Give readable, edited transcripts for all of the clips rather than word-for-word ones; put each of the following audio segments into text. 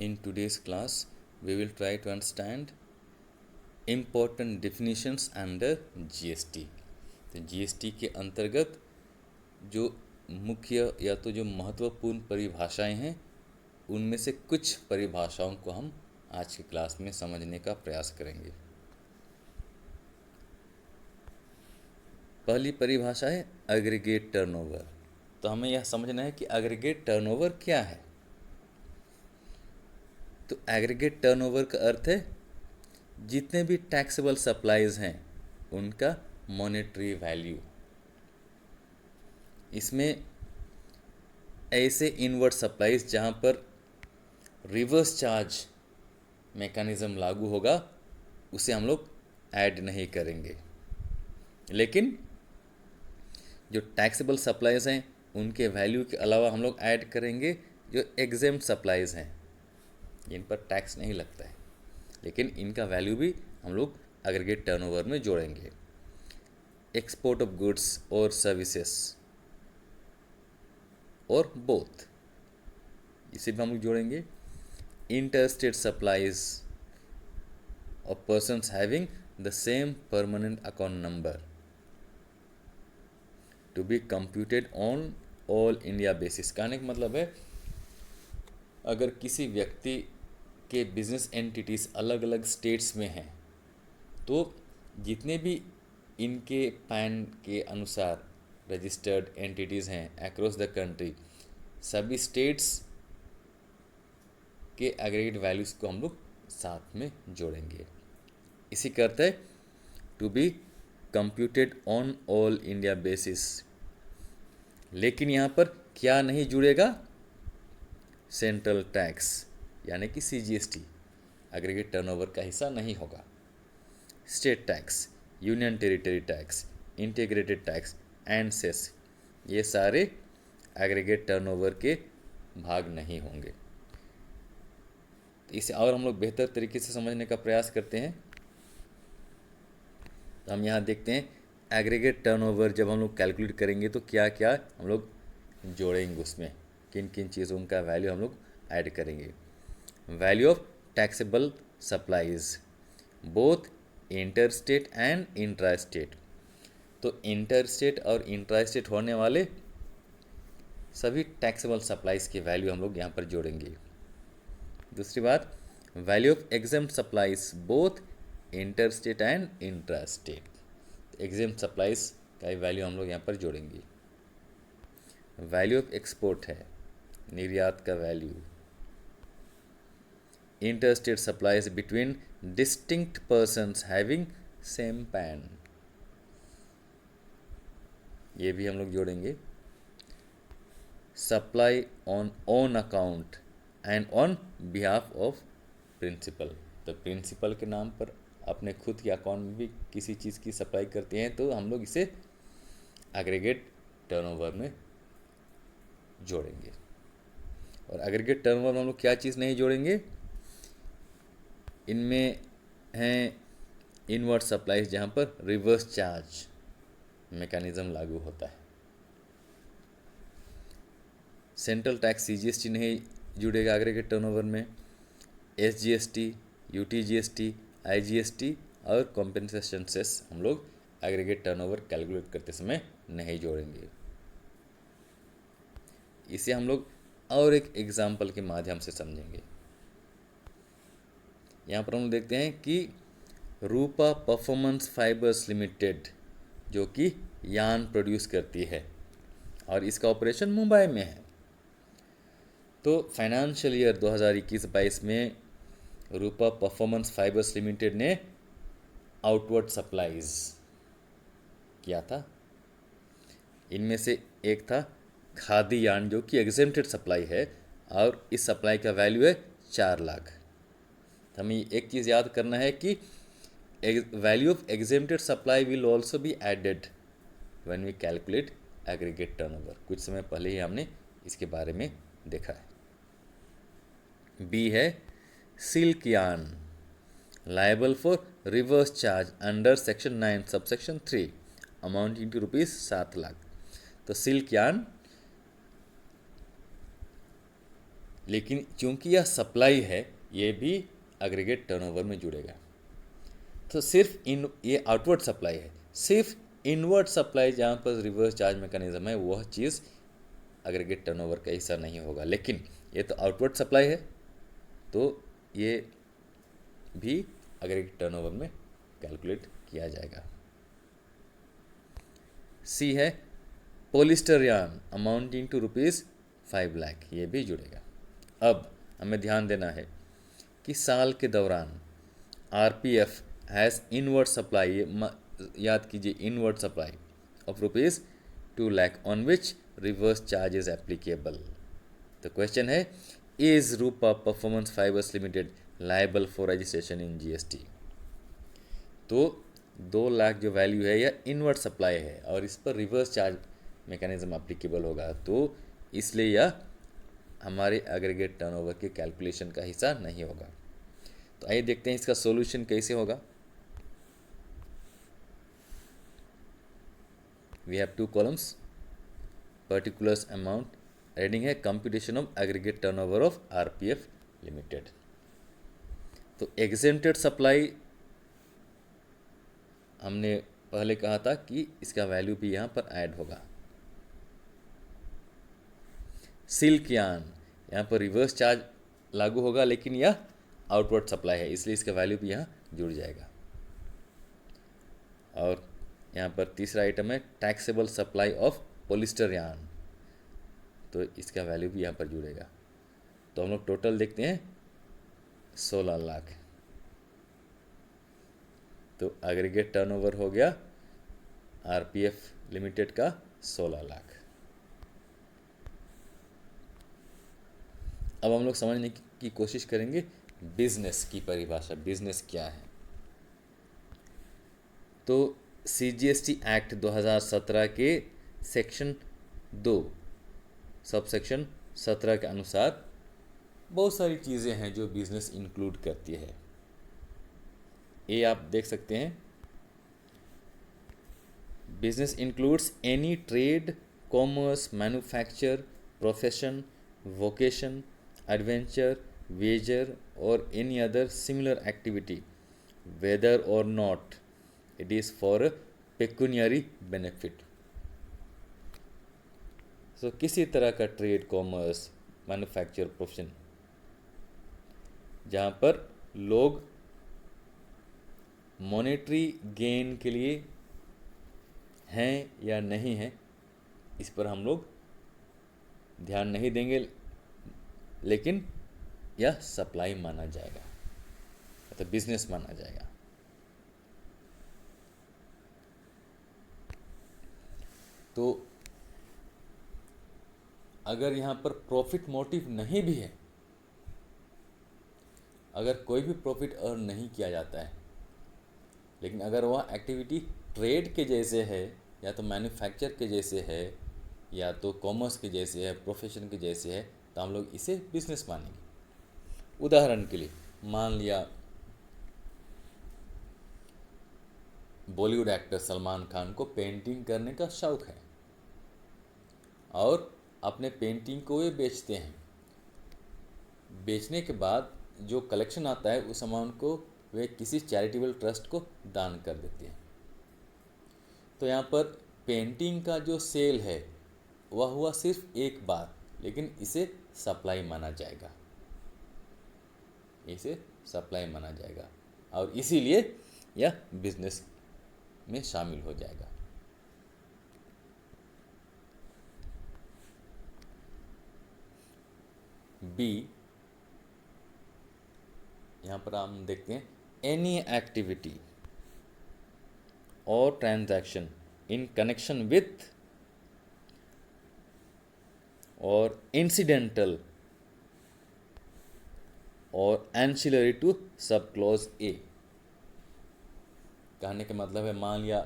In today's class, we will try to understand important definitions under GST. तो GST के अंतर्गत जो मुख्य या तो जो महत्वपूर्ण परिभाषाएं हैं, उनमें से कुछ परिभाषाओं को हम आज की क्लास में समझने का प्रयास करेंगे। पहली परिभाषा है एग्रीगेट टर्नओवर। तो हमें यह समझना है कि एग्रीगेट टर्नओवर क्या है। तो एग्रीगेट टर्नओवर का अर्थ है जितने भी टैक्सेबल सप्लाईज हैं उनका मॉनेटरी वैल्यू। इसमें ऐसे इनवर्ड सप्लाईज जहां पर रिवर्स चार्ज मैकेनिज्म लागू होगा उसे हम लोग ऐड नहीं करेंगे, लेकिन जो टैक्सेबल सप्लाईज हैं उनके वैल्यू के अलावा हम लोग ऐड करेंगे जो एग्जेम्प्ट सप्लाईज हैं, जिन पर टैक्स नहीं लगता है, लेकिन इनका वैल्यू भी हम लोग एग्रीगेट टर्नओवर में जोड़ेंगे। एक्सपोर्ट ऑफ गुड्स और सर्विसेज और बोथ, इसे भी हम लोग जोड़ेंगे। Interstate supplies of persons having the same permanent account number two be computed on all India basis. कहने का मतलब है अगर किसी व्यक्ति के बिजनेस एंटिटीज़ अलग अलग स्टेट्स में हैं तो जितने भी इनके पैन के अनुसार रजिस्टर्ड एंटिटीज़ हैं अक्रॉस द कंट्री, सभी स्टेट्स के एग्रीगेट वैल्यूज़ को हम लोग साथ में जोड़ेंगे। इसी का अर्थ है to be computed on all India basis. लेकिन यहाँ पर क्या नहीं जुड़ेगा? सेंट्रल टैक्स यानी कि CGST एग्रीगेट टर्नओवर का हिस्सा नहीं होगा। State tax, union territory tax, integrated tax and cess, ये सारे एग्रीगेट टर्नओवर के भाग नहीं होंगे। इसे और हम लोग बेहतर तरीके से समझने का प्रयास करते हैं। तो हम यहाँ देखते हैं एग्रीगेट टर्नओवर जब हम लोग कैलकुलेट करेंगे तो क्या क्या हम लोग जोड़ेंगे, उसमें किन किन चीज़ों का वैल्यू हम लोग ऐड करेंगे। Value of taxable supplies both inter state and intra state. तो इंटर स्टेट और इंट्रा स्टेट होने वाले सभी टैक्सेबल सप्लाईज की वैल्यू हम लोग यहाँ पर जोड़ेंगे। दूसरी बात, value of exempt supplies both inter state and intra state. Exempt supplies का वैल्यू हम लोग यहाँ पर जोड़ेंगे। वैल्यू ऑफ एक्सपोर्ट है निर्यात का value. Inter state supplies between distinct persons having same PAN, ये भी हम लोग जोड़ेंगे। Supply on own account and on behalf of principal. तो प्रिंसिपल के नाम पर अपने खुद के अकाउंट में भी किसी चीज़ की सप्लाई करते हैं तो हम लोग इसे एग्रीगेट टर्नओवर में जोड़ेंगे। और एग्रीगेट टर्नओवर में हम लोग क्या चीज़ नहीं जोड़ेंगे? इनमें हैं इनवर्ड सप्लाईज जहाँ पर रिवर्स चार्ज मैकेनिज्म लागू होता है। सेंट्रल टैक्स CGST नहीं जुड़ेगा एग्रीगेट टर्नओवर में। SGST, UTGST, IGST और कॉम्पेंसेशन सेस हम लोग एग्रीगेट टर्नओवर कैलकुलेट करते समय नहीं जोड़ेंगे। इसे हम लोग और एक एग्जाम्पल के माध्यम से समझेंगे। यहाँ पर हम देखते हैं कि रूपा परफॉर्मेंस फाइबर्स लिमिटेड जो कि यार्न प्रोड्यूस करती है और इसका ऑपरेशन मुंबई में है। तो फाइनेंशियल ईयर 2021-22 में रूपा परफॉर्मेंस फाइबर्स लिमिटेड ने आउटवर्ड सप्लाईज किया था। इनमें से एक था खादी यार्न जो कि एग्जेम्प्टेड सप्लाई है और इस सप्लाई का वैल्यू है 4 लाख। हमें एक चीज़ याद करना है कि value of exempted supply will also be added when we calculate aggregate turnover. कुछ समय पहले ही हमने इसके बारे में देखा है। बी है silk yarn liable for reverse charge under section 9 subsection 3 amounting to ₹7 lakh. तो सिल्क यार्न लेकिन चूंकि यह सप्लाई है, ये भी एग्रीगेट टर्नओवर में जुड़ेगा। तो सिर्फ ये आउटवर्ड सप्लाई है, सिर्फ इनवर्ड सप्लाई जहाँ पर रिवर्स चार्ज मैकेनिज्म है वह चीज़ एग्रीगेट टर्नओवर का हिस्सा नहीं होगा। लेकिन ये तो आउटवर्ड सप्लाई है, तो ये भी एग्रीगेट टर्नओवर में कैलकुलेट किया जाएगा। सी है polyester yarn amounting to ₹5 lakh, ये भी जुड़ेगा। अब हमें ध्यान देना है कि साल के दौरान आरपीएफ हैज़ इनवर्ड सप्लाई, याद कीजिए inward supply of ₹2 lakh on which reverse charge is applicable. तो क्वेश्चन है, is Rupa performance fibres limited liable for registration in GST. तो 2 लाख जो वैल्यू है यह इनवर्ड सप्लाई है और इस पर रिवर्स चार्ज मैकेनिज्म एप्लीकेबल होगा, तो इसलिए यह हमारे एग्रीगेट टर्नओवर के कैलकुलेशन का हिस्सा नहीं होगा। तो आइए देखते हैं इसका सॉल्यूशन कैसे होगा। We have 2 columns, particulars amount, heading है computation of aggregate turnover of RPF limited. तो एग्जेम्प्टेड सप्लाई हमने पहले कहा था कि इसका वैल्यू भी यहाँ पर ऐड होगा। सिल्क यार्न, यहाँ पर रिवर्स चार्ज लागू होगा लेकिन यह आउटवर्ड सप्लाई है, इसलिए इसका वैल्यू भी यहाँ जुड़ जाएगा। और यहाँ पर तीसरा आइटम है taxable supply of polyester yarn, तो इसका वैल्यू भी यहाँ पर जुड़ेगा। तो हम लोग टोटल देखते हैं 16 लाख। तो एग्रीगेट टर्नओवर हो गया आरपीएफ लिमिटेड का 16 लाख। अब हम लोग समझने की कोशिश करेंगे बिजनेस की परिभाषा, बिजनेस क्या है। तो सीजीएसटी एक्ट 2017 के सेक्शन 2 सब सेक्शन 17 के अनुसार बहुत सारी चीज़ें हैं जो बिजनेस इंक्लूड करती है। ये आप देख सकते हैं, business includes any trade, commerce, manufacture, profession, vocation, adventure, wager or any other similar activity, whether or not it is for a pecuniary benefit। So किसी तरह का ट्रेड, कॉमर्स, मैन्युफैक्चर, प्रोफेशन जहाँ पर लोग मॉनेटरी गेन के लिए हैं या नहीं हैं, इस पर हम लोग ध्यान नहीं देंगे, लेकिन यह सप्लाई माना जाएगा, तो बिजनेस माना जाएगा। तो अगर यहाँ पर प्रॉफिट मोटिव नहीं भी है, अगर कोई भी प्रॉफिट अर्न नहीं किया जाता है, लेकिन अगर वह एक्टिविटी ट्रेड के जैसे है या तो मैन्युफैक्चर के जैसे है या तो कॉमर्स के जैसे है, प्रोफेशन के जैसे है, तो हम लोग इसे बिजनेस मानेंगे। उदाहरण के लिए मान लिया बॉलीवुड एक्टर सलमान खान को पेंटिंग करने का शौक है और अपने पेंटिंग को वे बेचते हैं। बेचने के बाद जो कलेक्शन आता है उस अमाउंट को वे किसी चैरिटेबल ट्रस्ट को दान कर देते हैं। तो यहाँ पर पेंटिंग का जो सेल है वह हुआ सिर्फ एक बार, लेकिन इसे सप्लाई माना जाएगा, इसे सप्लाई माना जाएगा और इसीलिए यह बिजनेस में शामिल हो जाएगा। बी, यहाँ पर हम देखते हैं एनी एक्टिविटी और ट्रांजैक्शन इन कनेक्शन विथ और incidental और ancillary to sub clause A. कहने का मतलब है, मान लिया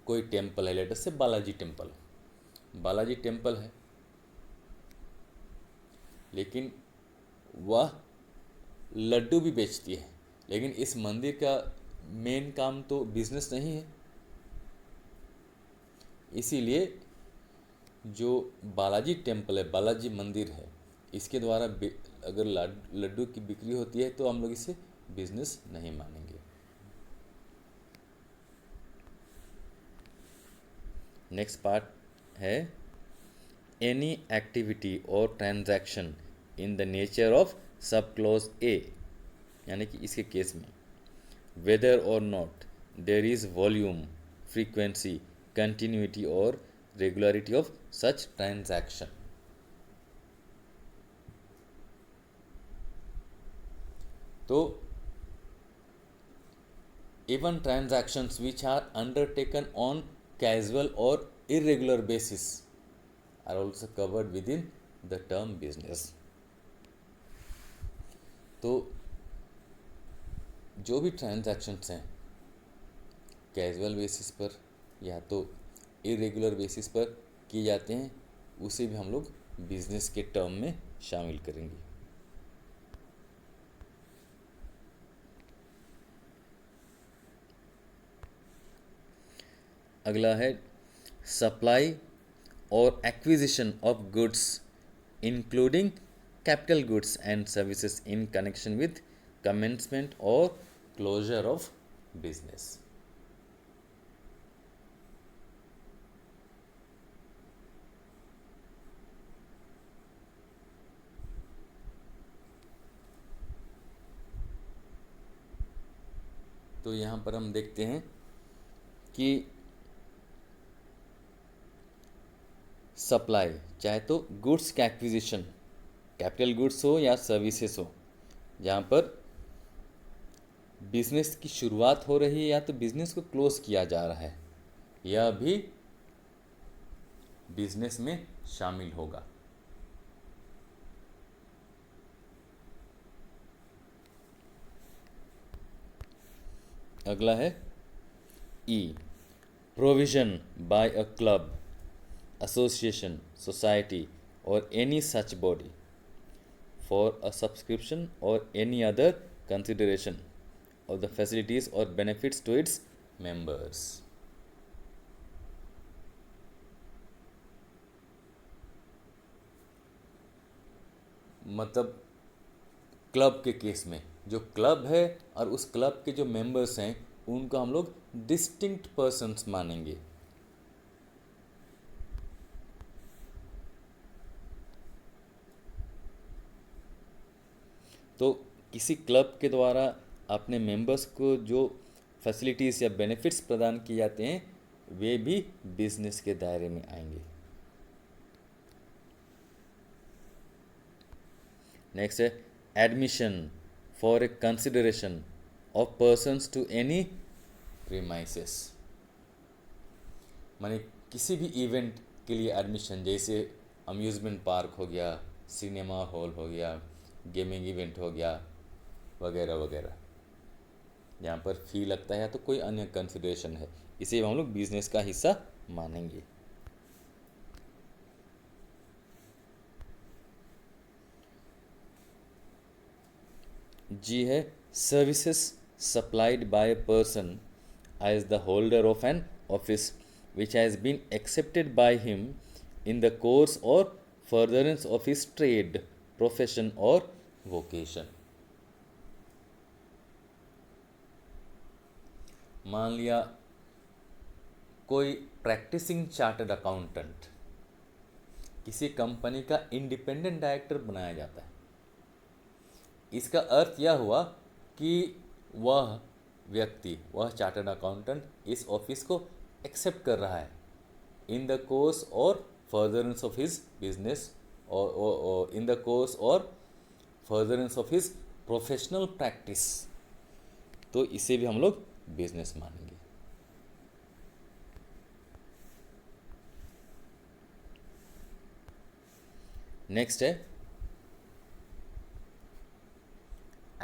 कोई टेम्पल है, लेटर से बालाजी टेम्पल, बालाजी टेम्पल है, लेकिन वह लड्डू भी बेचती है, लेकिन इस मंदिर का मेन काम तो बिजनेस नहीं है, इसीलिए जो बालाजी टेम्पल है, बालाजी मंदिर है, इसके द्वारा अगर लड्डू की बिक्री होती है तो हम लोग इसे बिजनेस नहीं मानेंगे। नेक्स्ट पार्ट है एनी एक्टिविटी और transaction in the nature of sub clause A, यानी कि इसके केस में वेदर और not there is volume, frequency, continuity और रेगुलरिटी ऑफ सच ट्रांजैक्शन। तो even transactions which are undertaken on casual or irregular basis are also covered within the term business। तो जो भी ट्रांजैक्शंस हैं कैजुअल बेसिस पर या तो इरेगुलर बेसिस पर किए जाते हैं, उसे भी हम लोग बिजनेस के टर्म में शामिल करेंगे। अगला है सप्लाई और acquisition of goods including capital goods and services in connection with commencement और क्लोजर ऑफ बिजनेस। तो यहाँ पर हम देखते हैं कि सप्लाई चाहे तो गुड्स का एक्विजिशन, कैपिटल गुड्स हो या सर्विसेज हो, जहाँ पर बिजनेस की शुरुआत हो रही है या तो बिजनेस को क्लोज किया जा रहा है, यह भी बिजनेस में शामिल होगा। अगला है e provision by a club, association, society or any such body for a subscription or any other consideration of the facilities or benefits to its members। मतलब क्लब के केस में जो क्लब है और उस क्लब के जो मेंबर्स हैं उनको हम लोग डिस्टिंक्ट पर्सन्स मानेंगे। तो किसी क्लब के द्वारा अपने मेंबर्स को जो फैसिलिटीज़ या बेनिफिट्स प्रदान किए जाते हैं वे भी बिजनेस के दायरे में आएंगे। नेक्स्ट है admission for a consideration of persons to any premises, माने किसी भी इवेंट के लिए एडमिशन, जैसे अम्यूज़मेंट पार्क हो गया, सिनेमा हॉल हो गया, गेमिंग इवेंट हो गया वगैरह वगैरह, जहाँ पर फी लगता है या तो कोई अन्य कंसिडरेशन है, इसे हम लोग बिजनेस का हिस्सा मानेंगे। जी है services supplied by a person as the holder of an office which has been accepted by him in the course or furtherance of his trade, profession or vocation। मान लिया कोई प्रैक्टिसिंग चार्टर्ड अकाउंटेंट किसी company का independent director बनाया जाता है। इसका अर्थ यह हुआ कि वह व्यक्ति, वह चार्टर्ड अकाउंटेंट इस ऑफिस को एक्सेप्ट कर रहा है इन द कोर्स और फर्दरेंस ऑफ हिज बिजनेस और इन द कोर्स और furtherance of his professional practice, तो इसे भी हम लोग बिजनेस मानेंगे। नेक्स्ट है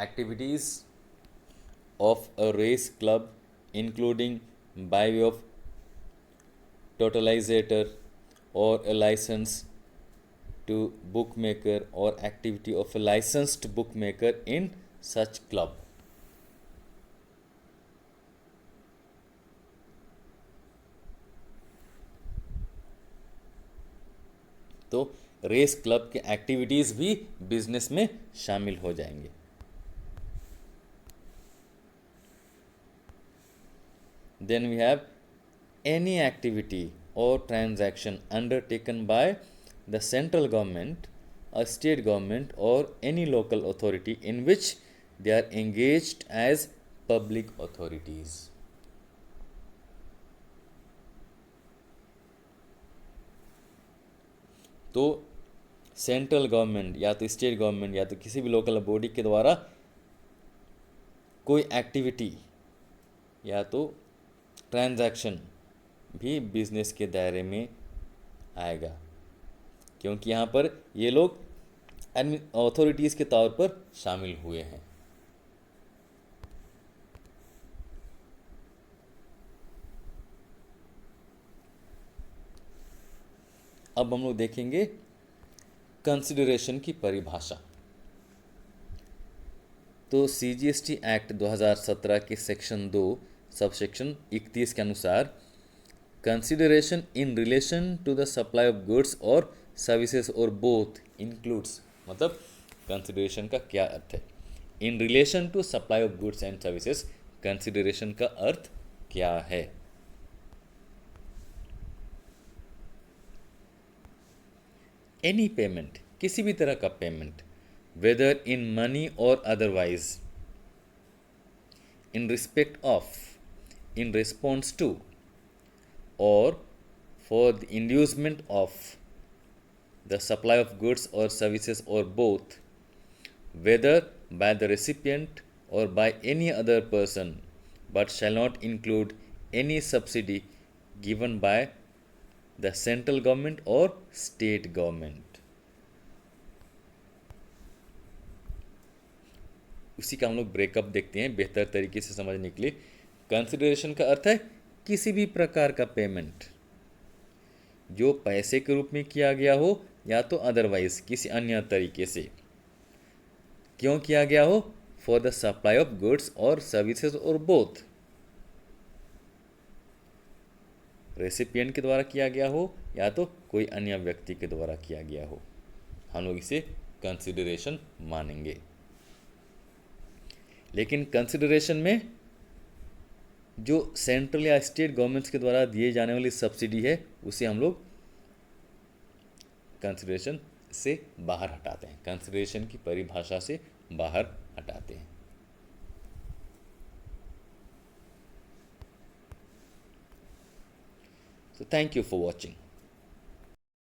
activities of a race club including by way of totalizator or a license to bookmaker or activity of a licensed bookmaker in such club। तो race club के activities भी बिजनेस में शामिल हो जाएंगे। Then we have any activity or transaction undertaken by the central government, a state government, or any local authority in which they are engaged as public authorities. तो central government या तो state government या तो किसी भी local body के द्वारा कोई एक्टिविटी या तो ट्रांजैक्शन भी बिजनेस के दायरे में आएगा, क्योंकि यहाँ पर ये लोग अथॉरिटीज़ के तौर पर शामिल हुए हैं। अब हम लोग देखेंगे कंसिडरेशन की परिभाषा। तो CGST एक्ट 2017 के सेक्शन 2 सबसेक्शन 31 के अनुसार consideration in relation to the supply of goods और सर्विसेज और बोथ इंक्लूड्स, मतलब कंसिडरेशन का क्या अर्थ है? In relation to supply of goods and services, consideration का अर्थ क्या है? एनी पेमेंट, किसी भी तरह का पेमेंट, वेदर इन मनी और otherwise, in respect of, in response to, or for the inducement of the supply of goods or services or both, whether by the recipient or by any other person, but shall not include any subsidy given by the central government or state government. उसी का हम लोग breakup देखते हैं बेहतर तरीके से समझने के लिए। कंसिडरेशन का अर्थ है किसी भी प्रकार का पेमेंट जो पैसे के रूप में किया गया हो या तो अदरवाइज किसी अन्य तरीके से। क्यों किया गया हो? For the supply of goods और सर्विसेज और बोथ, रेसिपिएंट के द्वारा किया गया हो या तो कोई अन्य व्यक्ति के द्वारा किया गया हो, हम लोग इसे कंसिडरेशन मानेंगे। लेकिन कंसिडरेशन में जो सेंट्रल या स्टेट गवर्नमेंट्स के द्वारा दिए जाने वाली सब्सिडी है उसे हम लोग कंसिडरेशन से बाहर हटाते हैं, कंसिडरेशन की परिभाषा से बाहर हटाते हैं। So thank you for watching.